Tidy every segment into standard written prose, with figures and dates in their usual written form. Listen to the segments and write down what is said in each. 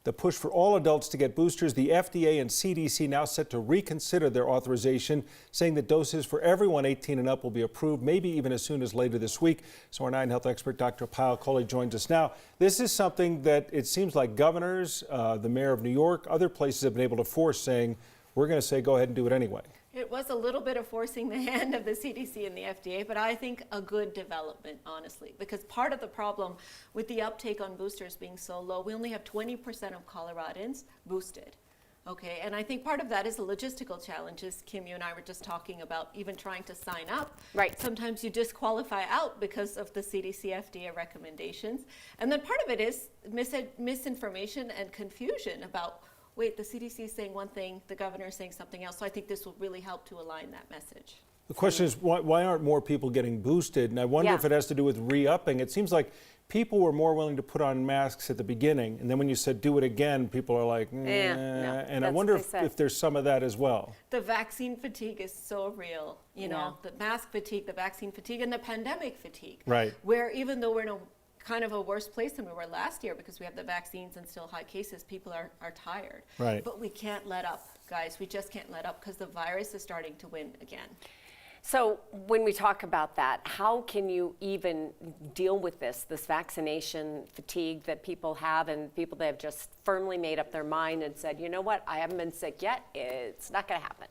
The push for all adults to get boosters, the FDA and CDC now set to reconsider their authorization, saying that doses for everyone 18 and up will be approved, maybe even as soon as later this week. So our 9 Health expert, Dr. Payal Kohli, joins us now. This is something that it seems like governors, the mayor of New York, other places have been able to force, saying, we're going to say go ahead and do it anyway. It was a little bit of forcing the hand of the CDC and the FDA, but I think a good development, honestly, because part of the problem with the uptake on boosters being so low, we only have 20% of Coloradans boosted. Okay, and I think part of that is the logistical challenges. Kim, you and I were just talking about even trying to sign up. Right. Sometimes you disqualify out because of the CDC, FDA recommendations. And then part of it is misinformation and confusion about, wait, the CDC is saying one thing, the governor is saying something else. So I think this will really help to align that message. The question is, why aren't more people getting boosted? And I wonder if it has to do with re-upping. It seems like people were more willing to put on masks at the beginning, and then when you said do it again, people are like, no, and I wonder if there's some of that as well. The vaccine fatigue is so real, you know, the mask fatigue, the vaccine fatigue, and the pandemic fatigue. Right. Where even though we're in a kind of a worse place than we were last year because we have the vaccines and still high cases, people are tired. Right. But we can't let up, guys. We just can't let up because the virus is starting to win again. So when we talk about that, how can you even deal with this vaccination fatigue that people have, and people that have just firmly made up their mind and said, you know what, I haven't been sick yet, it's not going to happen?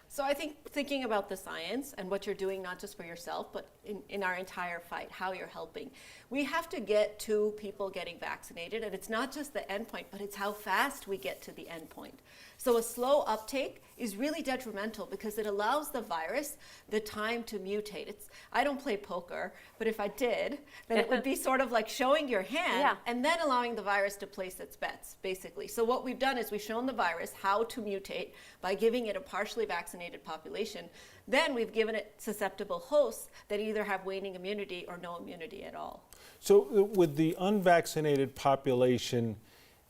So I think thinking about the science and what you're doing, not just for yourself, but in our entire fight, how you're helping. We have to get to people getting vaccinated, and it's not just the endpoint, but it's how fast we get to the endpoint. So a slow uptake is really detrimental because it allows the virus the time to mutate. I don't play poker, but if I did, then it would be sort of like showing your hand and then allowing the virus to place its bets, basically. So what we've done is we've shown the virus how to mutate by giving it a partially vaccinated population. Then we've given it susceptible hosts that either have waning immunity or no immunity at all. So with the unvaccinated population,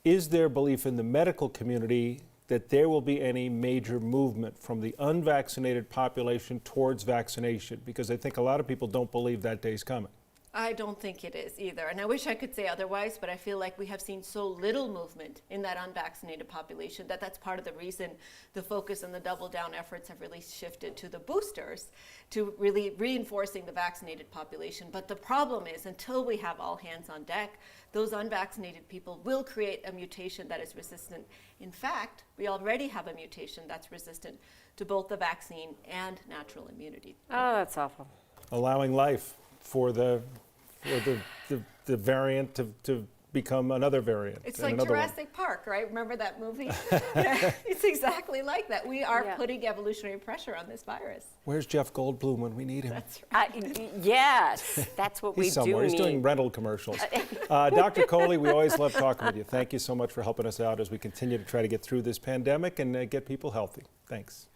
is there belief in the medical community that there will be any major movement from the unvaccinated population towards vaccination? Because I think a lot of people don't believe that day's coming. I don't think it is either. And I wish I could say otherwise, but I feel like we have seen so little movement in that unvaccinated population that that's part of the reason the focus and the double down efforts have really shifted to the boosters, to really reinforcing the vaccinated population. But the problem is, until we have all hands on deck, those unvaccinated people will create a mutation that is resistant. In fact, we already have a mutation that's resistant to both the vaccine and natural immunity. Oh, that's awful. Allowing life for the variant to become another variant. It's like Jurassic Park, right? Remember that movie? It's exactly like that. We are putting evolutionary pressure on this virus. Where's Jeff Goldblum when we need him? That's right. Yes, that's what we do need. He's doing rental commercials. Dr. Kohli, we always love talking with you. Thank you so much for helping us out as we continue to try to get through this pandemic and get people healthy. Thanks.